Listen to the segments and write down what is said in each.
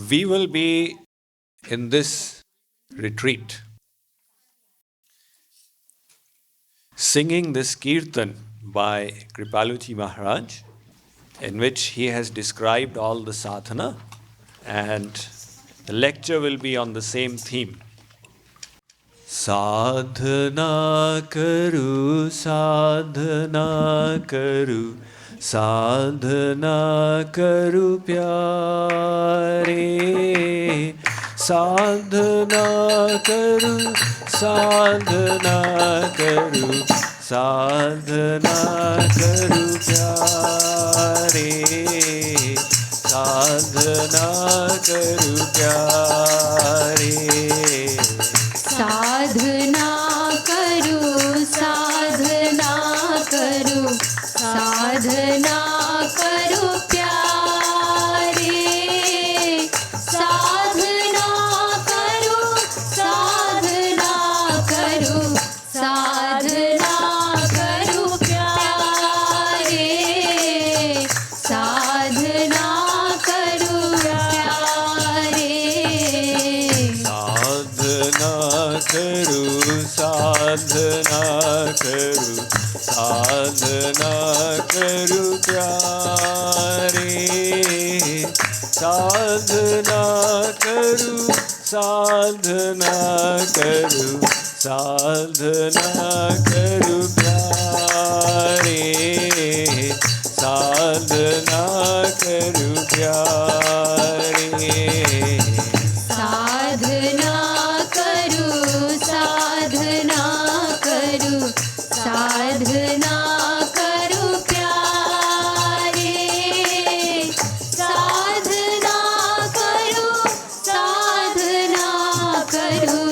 We will be in this retreat singing this kirtan by Kripaluji Maharaj, in which he has described all the sadhana, and the lecture will be on the same theme. Sadhana karu, sadhana karu, sadhana karu pyare. Sadhana karu, sadhana karu, sadhana karu pyare. Sadhana karu pyare. साधना करो साधना करो साधना करो प्यारे साधना करो साधना करो साधना करो प्यारे साधना करो प्यारे साधना करो साधना करो साधना करो प्यारे साधना करो साधना करो साधना करो प्यारे साधना करो प्यारे साधना करो साधना करो साधना करो प्यारे साधना करो साधना करो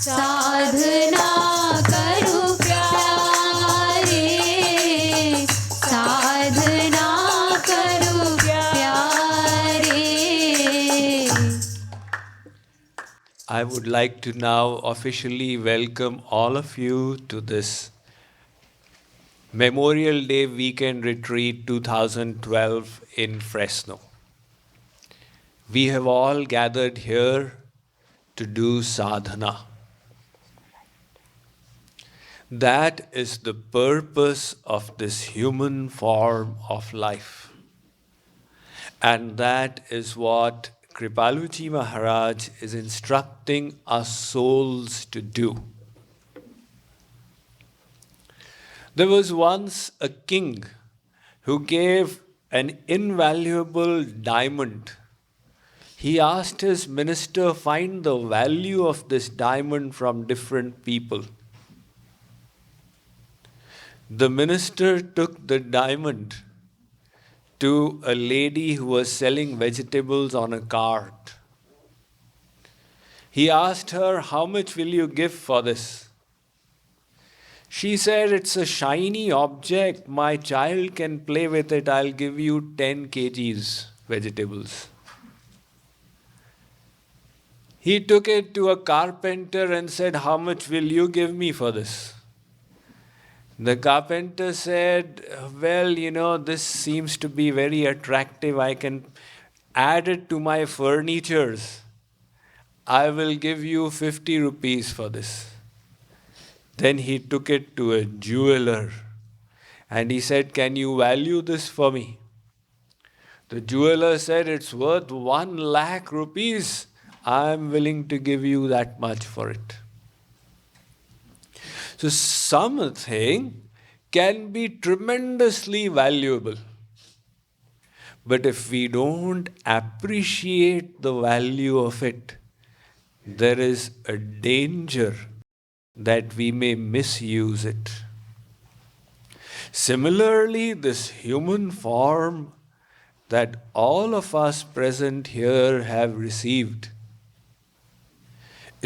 साधना करो प्यारे साधना करो प्यारे I would like to now officially welcome all of you to this Memorial Day Weekend Retreat 2012 in Fresno. We have all gathered here to do sadhana. That is the purpose of this human form of life. And that is what Kripaluji Maharaj is instructing us souls to do. There was once a king who gave an invaluable diamond. He asked his minister find the value of this diamond from different people. The minister took the diamond to a lady who was selling vegetables on a cart. He asked her, "How much will you give for this?" She said, "It's a shiny object. My child can play with it. I'll give you 10 kgs vegetables." He took it to a carpenter and said, "How much will you give me for this?" The carpenter said, "Well, this seems to be very attractive. I can add it to my furnitures. I will give you 50 rupees for this." Then he took it to a jeweler and he said, "Can you value this for me?" The jeweler said, "It's worth 1 lakh rupees. I'm willing to give you that much for it." So something can be tremendously valuable. But if we don't appreciate the value of it, there is a danger that we may misuse it. Similarly, this human form that all of us present here have received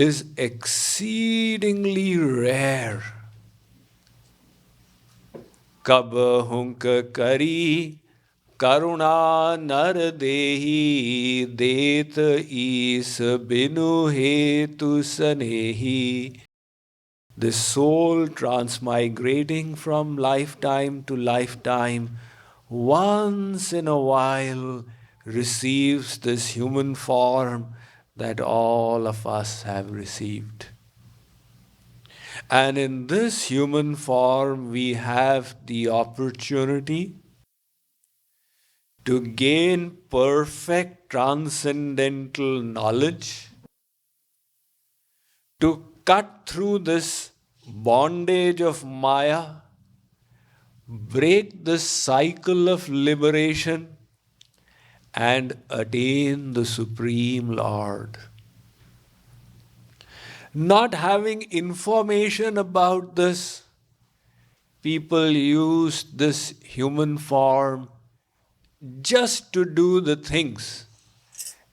is exceedingly rare. Kab hunk kari karuna nar dehi det is binu hetu sanehi. The soul transmigrating from lifetime to lifetime, once in a while receives this human form that all of us have received. And in this human form, we have the opportunity to gain perfect transcendental knowledge, to cut through this bondage of Maya, break this cycle of liberation, and attain the Supreme Lord. Not having information about this, people use this human form just to do the things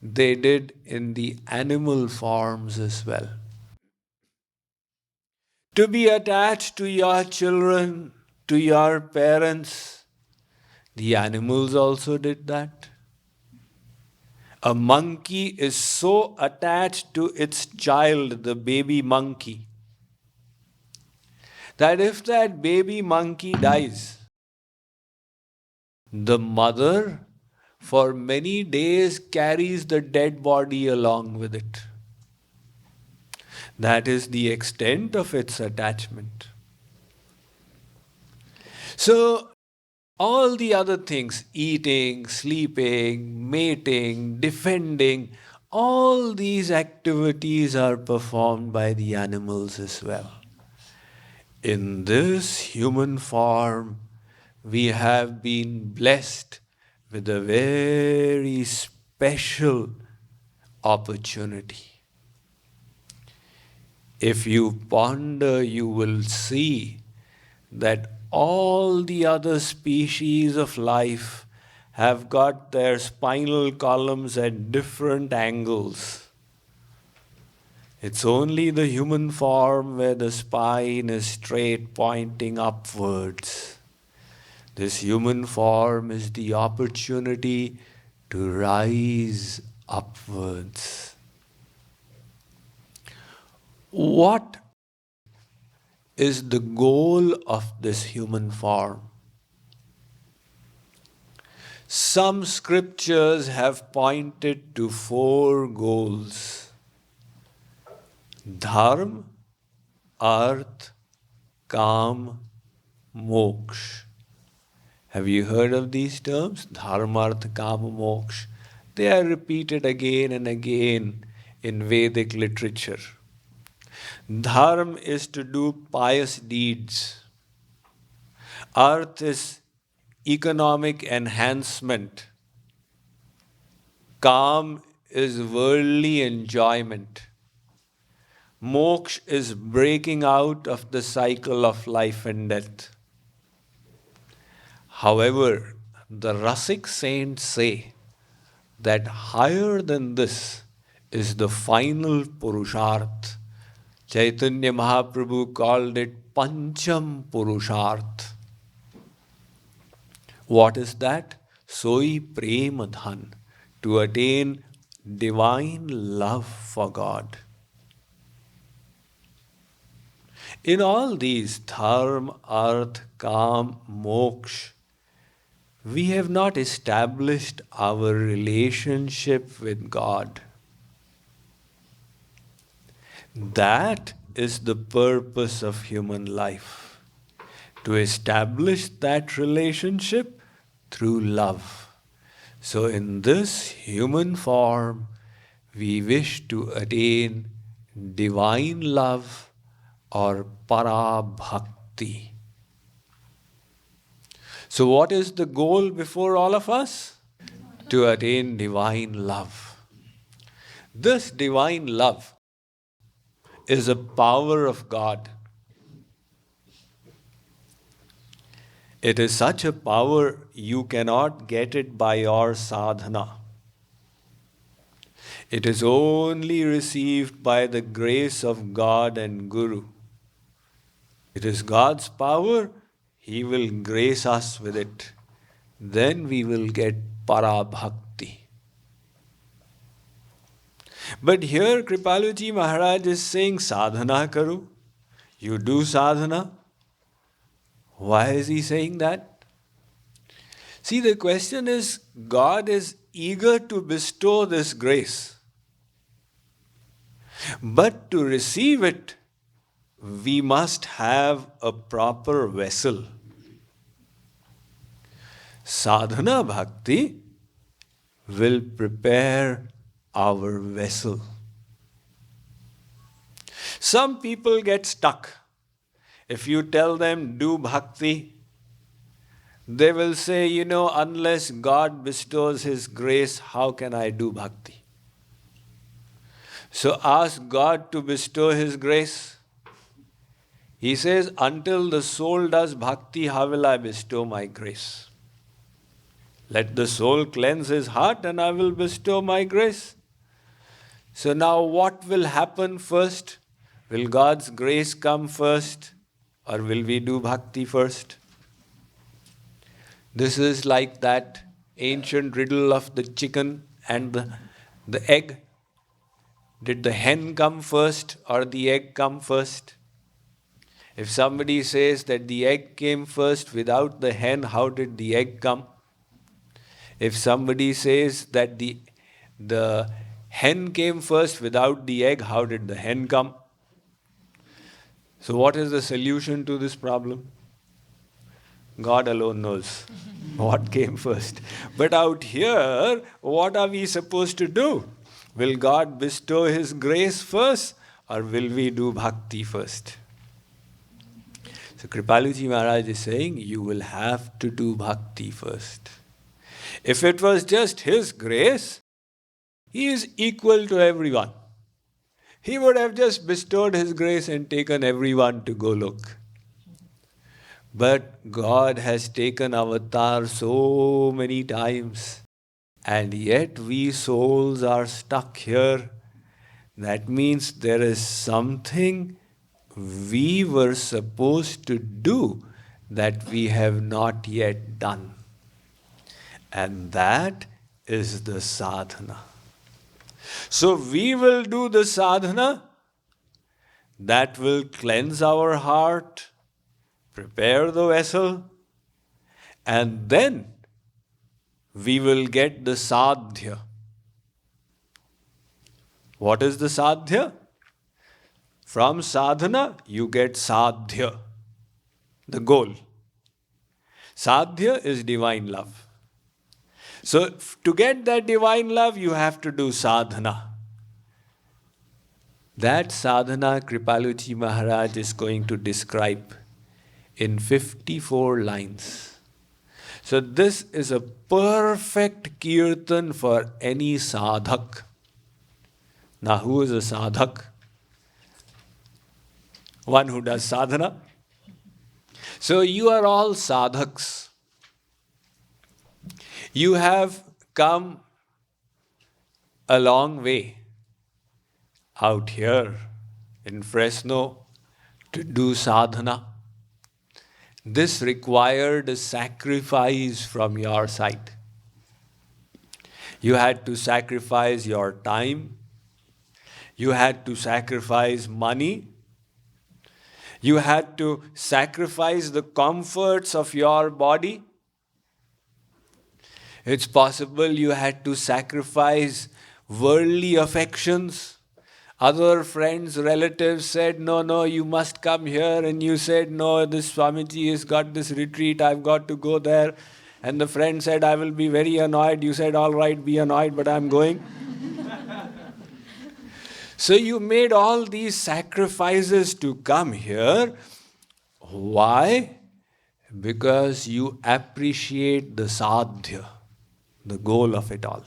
they did in the animal forms as well. To be attached to your children, to your parents, the animals also did that. A monkey is so attached to its child, the baby monkey, that if that baby monkey dies, the mother for many days carries the dead body along with it. That is the extent of its attachment. So, all the other things, eating, sleeping, mating, defending, all these activities are performed by the animals as well. In this human form, we have been blessed with a very special opportunity. If you ponder, you will see that all the other species of life have got their spinal columns at different angles. It's only the human form where the spine is straight, pointing upwards. This human form is the opportunity to rise upwards. What is the goal of this human form? Some scriptures have pointed to 4 goals: dharma, arth, kam, moksha. Have you heard of these terms? Dharma, artha, kama, moksha. They are repeated again and again in Vedic literature. Dharma is to do pious deeds. Arth is economic enhancement. Kam is worldly enjoyment. Moksha is breaking out of the cycle of life and death. However, the Rasik saints say that higher than this is the final Purusharth. Chaitanya Mahaprabhu called it Pancham Purusharth. What is that? Soi Prema Dhan, to attain divine love for God. In all these dharma, arth, kam, moksha, we have not established our relationship with God. That is the purpose of human life, to establish that relationship through love. So in this human form, we wish to attain divine love or para bhakti. So what is the goal before all of us? To attain divine love. This divine love is a power of God. It is such a power you cannot get it by your sadhana. It is only received by the grace of God and Guru. It is God's power. He will grace us with it. Then we will get para bhakti. But here Kripaluji Maharaj is saying Sadhana Karu. You do sadhana. Why is he saying that? See, the question is, God is eager to bestow this grace. But to receive it, we must have a proper vessel. Sadhana bhakti will prepare our vessel. Some people get stuck. If you tell them do bhakti, they will say, unless God bestows His grace, how can I do bhakti? So ask God to bestow His grace. He says, until the soul does bhakti, how will I bestow my grace? Let the soul cleanse his heart and I will bestow my grace. So now what will happen first? Will God's grace come first or will we do bhakti first? This is like that ancient riddle of the chicken and the egg. Did the hen come first or the egg come first? If somebody says that the egg came first without the hen, how did the egg come? If somebody says that the hen came first without the egg, how did the hen come? So what is the solution to this problem? God alone knows what came first. But out here, what are we supposed to do? Will God bestow His grace first or will we do bhakti first? So Kripaluji Maharaj is saying, you will have to do bhakti first. If it was just His grace, He is equal to everyone. He would have just bestowed His grace and taken everyone to Golok. But God has taken avatar so many times, and yet we souls are stuck here. That means there is something we were supposed to do that we have not yet done. And that is the sadhana. So we will do the sadhana that will cleanse our heart, prepare the vessel, and then we will get the sadhya. What is the sadhya? From sadhana, you get sadhya, the goal. Sadhya is divine love. So to get that divine love, you have to do sadhana. That sadhana Kripaluji Maharaj is going to describe in 54 lines. So this is a perfect kirtan for any sadhak. Now who is a sadhak? One who does sadhana. So you are all sadhaks. You have come a long way out here in Fresno to do sadhana. This required a sacrifice from your side. You had to sacrifice your time. You had to sacrifice money. You had to sacrifice the comforts of your body. It's possible you had to sacrifice worldly affections. Other friends, relatives said, no, you must come here. And you said, no, this Swamiji has got this retreat, I've got to go there. And the friend said, I will be very annoyed. You said, all right, be annoyed, but I'm going. So you made all these sacrifices to come here. Why? Because you appreciate the sadhya, the goal of it all.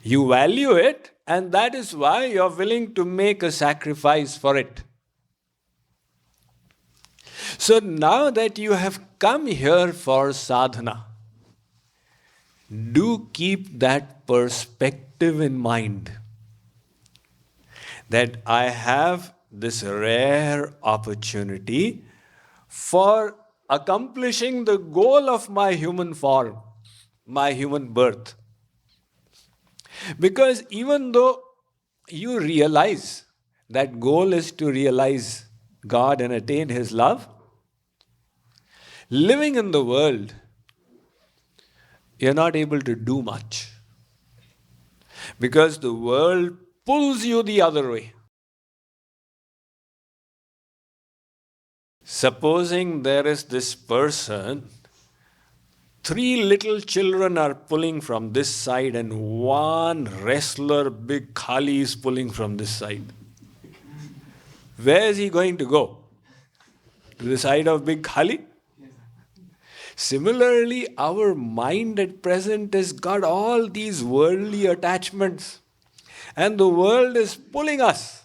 You value it, and that is why you're willing to make a sacrifice for it. So now that you have come here for sadhana, do keep that perspective in mind. That I have this rare opportunity for accomplishing the goal of my human form, my human birth. Because even though you realize that goal is to realize God and attain His love, living in the world you're not able to do much. Because the world pulls you the other way. Supposing there is this person, 3 little children are pulling from this side and one wrestler, big Khali, is pulling from this side. Where is he going to go? To the side of big Khali? Similarly, our mind at present has got all these worldly attachments. And the world is pulling us.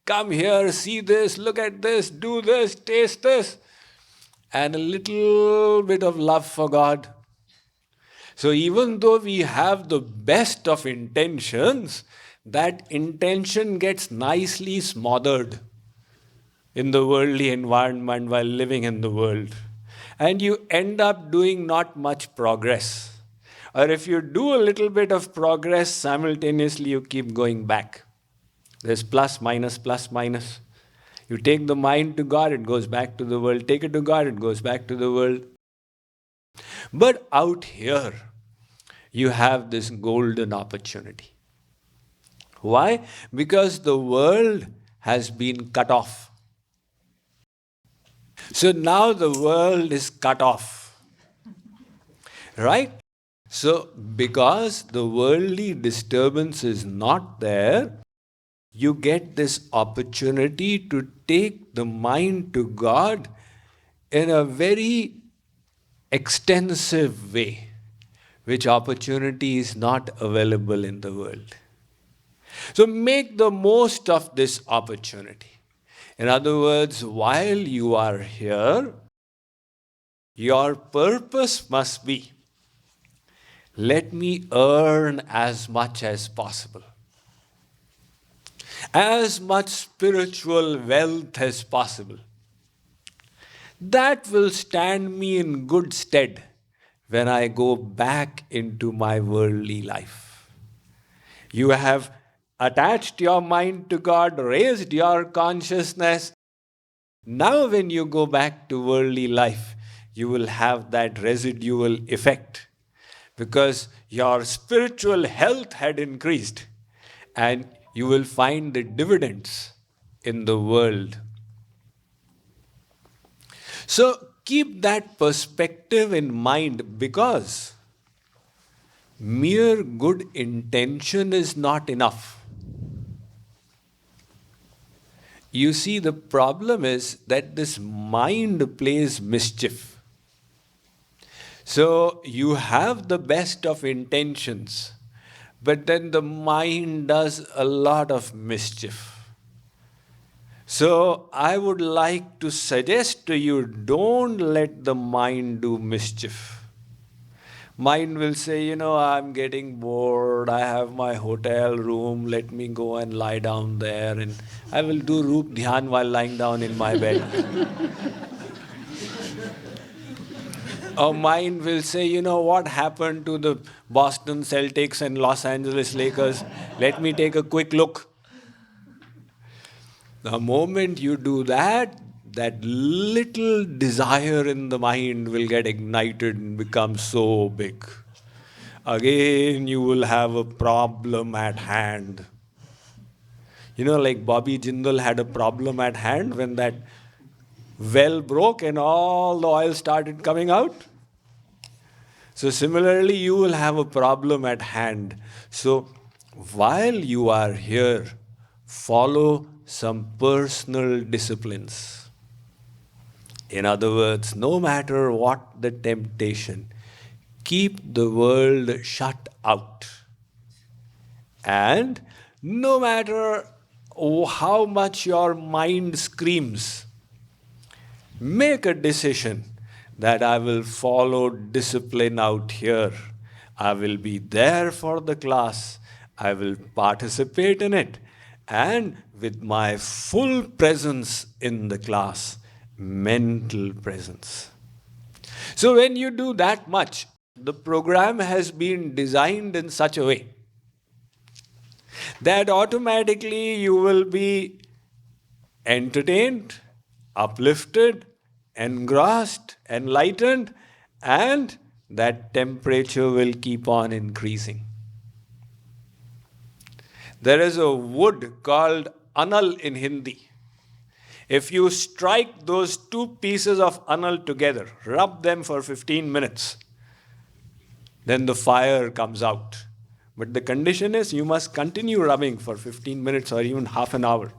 Come here, see this, look at this, do this, taste this. And a little bit of love for God. So even though we have the best of intentions, that intention gets nicely smothered in the worldly environment while living in the world. And you end up doing not much progress. Or if you do a little bit of progress, simultaneously you keep going back. There's plus, minus, plus, minus. You take the mind to God, it goes back to the world. Take it to God, it goes back to the world. But out here, you have this golden opportunity. Why? Because the world has been cut off. So now the world is cut off. Right? So because the worldly disturbance is not there, you get this opportunity to take the mind to God in a very extensive way, which opportunity is not available in the world. So make the most of this opportunity. In other words, while you are here, your purpose must be, let me earn as much as possible. As much spiritual wealth as possible. That will stand me in good stead when I go back into my worldly life. You have attached your mind to God, raised your consciousness. Now when you go back to worldly life, you will have that residual effect because your spiritual health had increased and you will find the dividends in the world. So keep that perspective in mind because mere good intention is not enough. You see, the problem is that this mind plays mischief. So you have the best of intentions, but then the mind does a lot of mischief. So I would like to suggest to you, don't let the mind do mischief. Mind will say, I'm getting bored, I have my hotel room, let me go and lie down there and I will do Roop Dhyan while lying down in my bed. Or mind will say, what happened to the Boston Celtics and Los Angeles Lakers? Let me take a quick look. The moment you do that, that little desire in the mind will get ignited and become so big. Again, you will have a problem at hand. Like Bobby Jindal had a problem at hand when that well broke and all the oil started coming out. So similarly, you will have a problem at hand. So while you are here, follow some personal disciplines. In other words, no matter what the temptation, keep the world shut out. And no matter how much your mind screams, make a decision that I will follow discipline out here. I will be there for the class. I will participate in it. And with my full presence in the class, mental presence. So when you do that much, the program has been designed in such a way that automatically you will be entertained, uplifted, engrossed, enlightened, and that temperature will keep on increasing. There is a wood called anal in Hindi. If you strike those two pieces of anal together, rub them for 15 minutes, then the fire comes out. But the condition is you must continue rubbing for 15 minutes or even half an hour.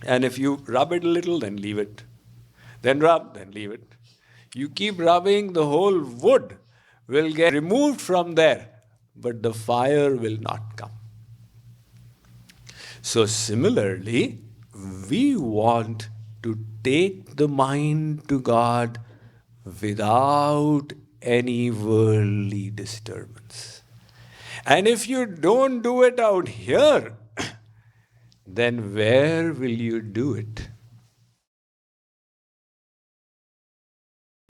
And if you rub it a little, then leave it. Then rub, then leave it. You keep rubbing, the whole wood will get removed from there, but the fire will not come. So similarly, we want to take the mind to God without any worldly disturbance. And if you don't do it out here, then where will you do it?